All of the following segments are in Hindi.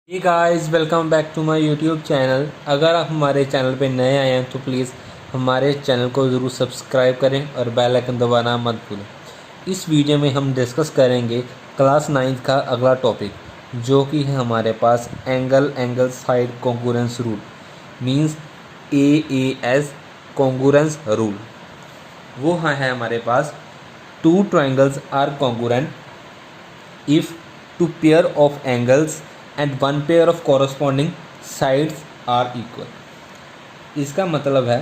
Hey guys, welcome back to my YouTube channel. अगर आप हमारे चैनल पे नए आए हैं तो प्लीज़ हमारे चैनल को ज़रूर सब्सक्राइब करें और बेल आइकन दबाना मत भूलें। इस वीडियो में हम डिस्कस करेंगे क्लास 9 का अगला टॉपिक, जो कि है हमारे पास angle side congruence rule, means AAS congruence rule. वो है हमारे पास two triangles are congruent if two pair of angles and one pair of corresponding sides are equal। इसका मतलब है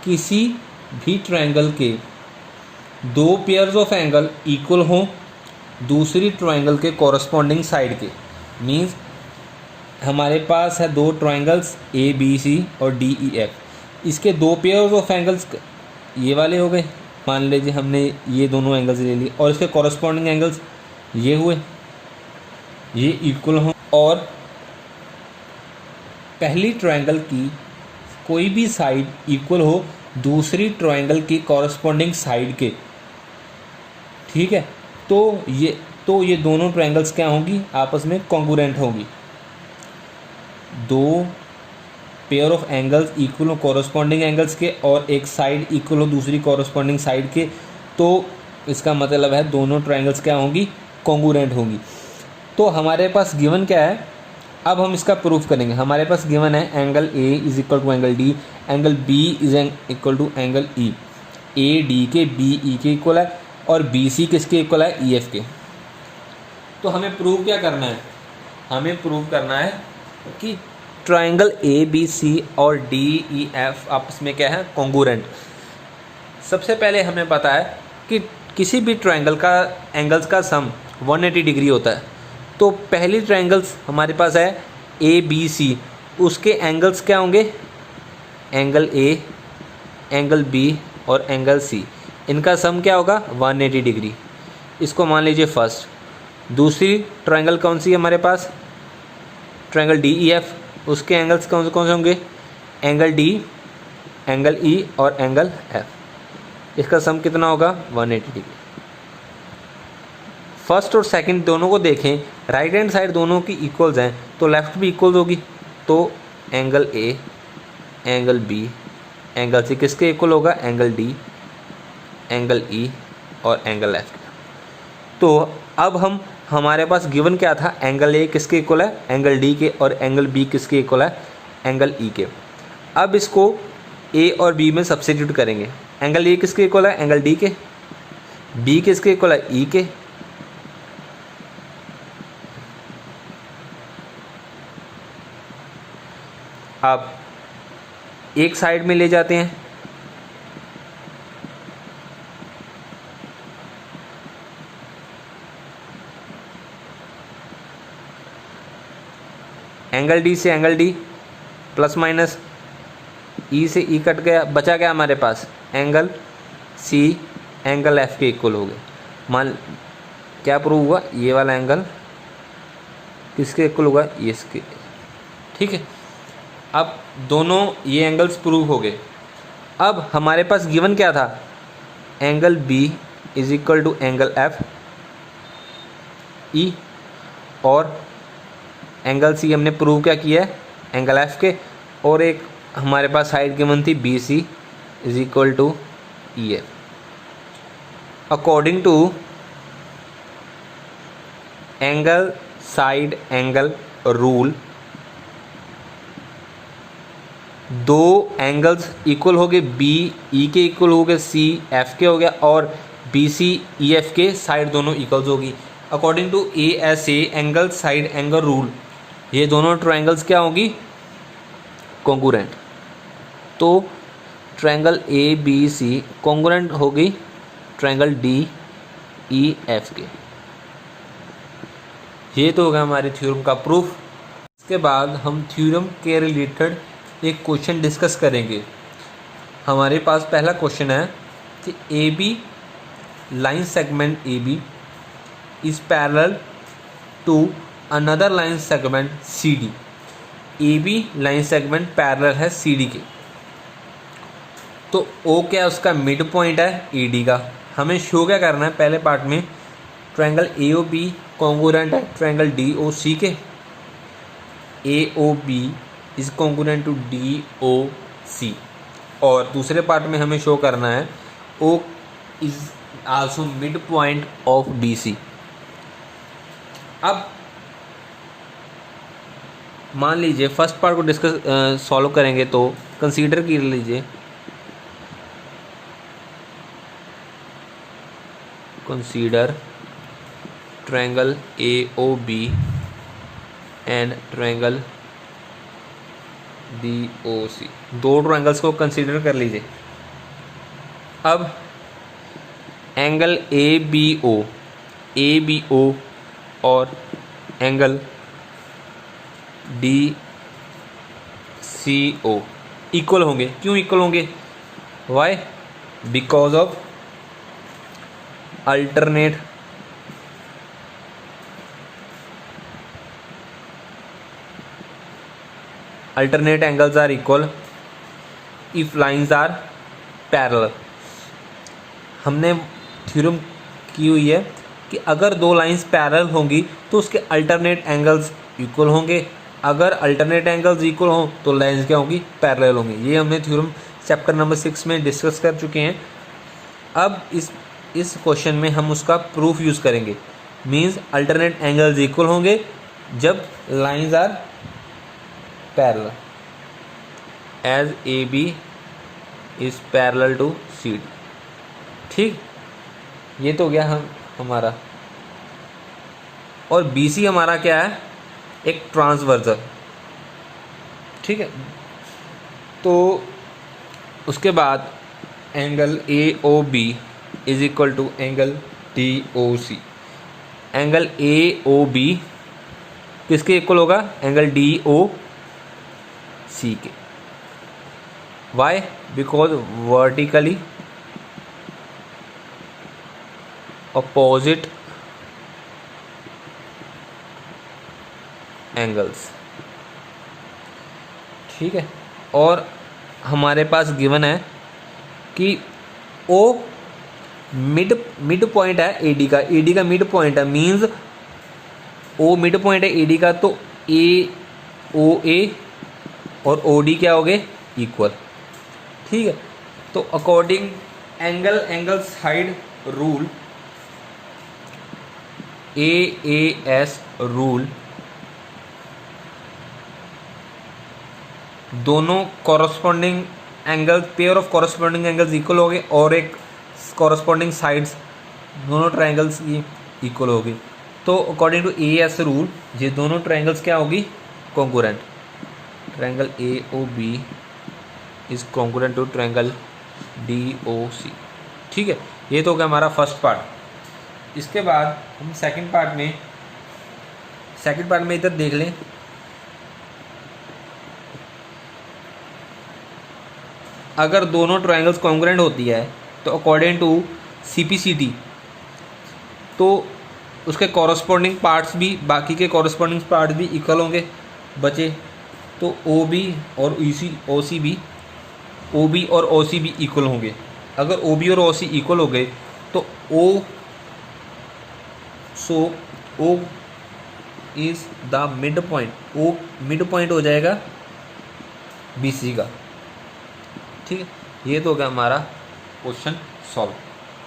किसी भी ट्रायंगल के दो पेयर्स ऑफ एंगल इक्वल हों दूसरी ट्रायंगल के कॉरस्पॉन्डिंग साइड के। मींस हमारे पास है दो ट्रायंगल्स ABC और DEF। इसके दो पेयर्स ऑफ एंगल्स ये वाले हो गए, मान लीजिए हमने ये दोनों एंगल्स ले लिए, और इसके कॉरस्पॉन्डिंग एंगल्स ये हुए, ये इक्वल हो, और पहली ट्रायंगल की कोई भी साइड इक्वल हो दूसरी ट्रायंगल की कॉरस्पॉन्डिंग साइड के। ठीक है, तो ये दोनों ट्रायंगल्स क्या होंगी, आपस में कॉन्ग्रुएंट होंगी। दो पेयर ऑफ एंगल्स इक्वल हो कॉरस्पॉन्डिंग एंगल्स के और एक साइड इक्वल हो दूसरी कॉरस्पॉन्डिंग साइड के, तो इसका मतलब है दोनों ट्रायंगल्स क्या होंगी, कॉन्ग्रुएंट होंगी। तो हमारे पास गिवन क्या है, अब हम इसका प्रूफ करेंगे। हमारे पास गिवन है angle A is equal to angle D, angle B is equal to angle E। AD के BE के इक्वल है और BC किसके इक्वल है, EF के। तो हमें प्रूव क्या करना है, हमें प्रूव करना है कि ट्राइंगल ABC और DEF आपस में क्या है, कॉन्ग्रुएंट। सबसे पहले हमें पता है कि किसी भी ट्राइंगल का एंगल्स का सम 180 डिग्री होता है। तो पहली ट्रायंगल्स हमारे पास है ABC, उसके एंगल्स क्या होंगे, एंगल A, एंगल B और एंगल C, इनका सम क्या होगा, 180 डिग्री। इसको मान लीजिए फर्स्ट। दूसरी ट्रायंगल कौन सी है हमारे पास, ट्रायंगल DEF, उसके एंगल्स कौन से होंगे, एंगल D, एंगल E और एंगल F। इसका सम कितना होगा, 180 डिग्री। फर्स्ट और सेकंड दोनों को देखें, राइट हैंड साइड दोनों की इक्वल्स हैं तो लेफ्ट भी इक्वल होगी। तो angle A, angle B, angle C किसके इक्वल होगा, एंगल D, एंगल E और एंगल F। तो अब हमारे पास गिवन क्या था, एंगल A किसके इक्वल है, एंगल D के, और एंगल B किसके इक्वल है, एंगल E के। अब इसको A और B में सब्स्टिट्यूट करेंगे। एंगल A किसके इक्वल है, एंगल D के, B किसके इक्वल है, E के, अब एक साइड में ले जाते हैं। एंगल D से angle D plus minus, E से E कट गया, बचा क्या हमारे पास, एंगल C एंगल F के इक्वल हो गए। मान क्या प्रूव हुआ, ये वाला एंगल किसके इक्वल होगा, ये इसके। ठीक है, अब दोनों ये एंगल्स प्रूव हो गए। अब हमारे पास गिवन क्या था, angle B is equal to angle F E, और एंगल C हमने प्रूव क्या किया है, एंगल F के, और एक हमारे पास साइड गिवन थी BC is equal to EF। According to angle side angle rule, दो एंगल्स इक्वल हो गए, B E के इक्वल हो गए, C F के हो गया, और BC EF के साइड दोनों इक्वल्स होगी। According to ASA angle side angle rule, ये दोनों ट्रायंगल्स क्या होगी, कॉन्ग्रुएंट। तो ट्रायंगल ABC कॉन्ग्रुएंट होगी ट्रायंगल DEF के। ये तो होगा हमारे थ्योरम का प्रूफ। इसके बाद हम थ्योरम के रिलेटेड एक क्वेश्चन डिस्कस करेंगे। हमारे पास पहला क्वेश्चन है कि AB line segment AB is parallel to another line segment CD। AB line segment parallel है CD के, तो O क्या है, उसका मिड पॉइंट है AD का। हमें शो क्या करना है, पहले पार्ट में ट्रायंगल AOB कॉन्ग्रुएंट है ट्रायंगल DOC के, AOB is congruent to DOC, और दूसरे पार्ट में हमें शो करना है O is also mid point of DC। अब मान लीजिए फर्स्ट पार्ट को डिस्कस सॉल्व करेंगे तो कंसीडर कर लीजिए, consider triangle AOB and triangle DOC। दो ट्रायंगल्स को कंसीडर कर लीजिए। अब एंगल ABO और एंगल DCO इक्वल होंगे। क्यों इक्वल होंगे? Why? Because of alternate angles are equal if lines are parallel. हमने थ्योरम की हुई है कि अगर दो लाइंस पैरेलल होंगी तो उसके अल्टरनेट एंगल्स इक्वल होंगे। अगर अल्टरनेट एंगल्स इक्वल हों तो लाइंस क्या होंगी? पैरेलल होंगी। ये हमने थ्योरम चैप्टर नंबर 6 में डिस्कस कर चुके हैं। अब इस क्वेश्चन में हम उसका प्रूफ यूज़ करेंगे। मींस अल्टरनेट एंगल्स इक्वल होंगे जब lines are parallel, as AB is parallel to CD। ठीक, ये तो हो गया हमारा। और BC हमारा क्या है? एक ट्रांसवर्सल। ठीक है, तो उसके बाद angle AOB is equal to angle DOC। Angle AOB किसके इक्वल होगा? एंगल DOC के। Why? Because vertically opposite angles. ठीक है, और हमारे पास गिवन है कि O मिड पॉइंट है AD का मिड पॉइंट है। मींस O मिड पॉइंट है AD का, तो AOA और OD क्या हो गए? इक्वल। ठीक है, तो according angle side rule, AAS rule, दोनों corresponding angle, pair of corresponding angles equal हो गए और एक कॉरस्पॉन्डिंग साइड्स दोनों ट्रायंगल्स की इक्वल होगी। तो अकॉर्डिंग टू AAS रूल ये दोनों ट्रायंगल्स क्या होगी? Congruent. Triangle AOB is congruent to triangle DOC। ठीक है, ये तो हो गया हमारा फर्स्ट पार्ट। इसके बाद हम सेकंड पार्ट में इधर देख लें। अगर दोनों ट्रायंगल्स कॉन्ग्रुएंट होती है तो अकॉर्डिंग टू CPCT तो उसके कॉरस्पॉन्डिंग पार्ट्स भी, बाकी के कॉरस्पॉन्डिंग पार्ट्स भी इक्वल होंगे बचे। तो OB और OC भी इक्वल होंगे। अगर OB और OC इक्वल हो गए तो O is the mid point. O mid point हो जाएगा BC का। ठीक है, ये तो हो गया हमारा क्वेश्चन सॉल्व।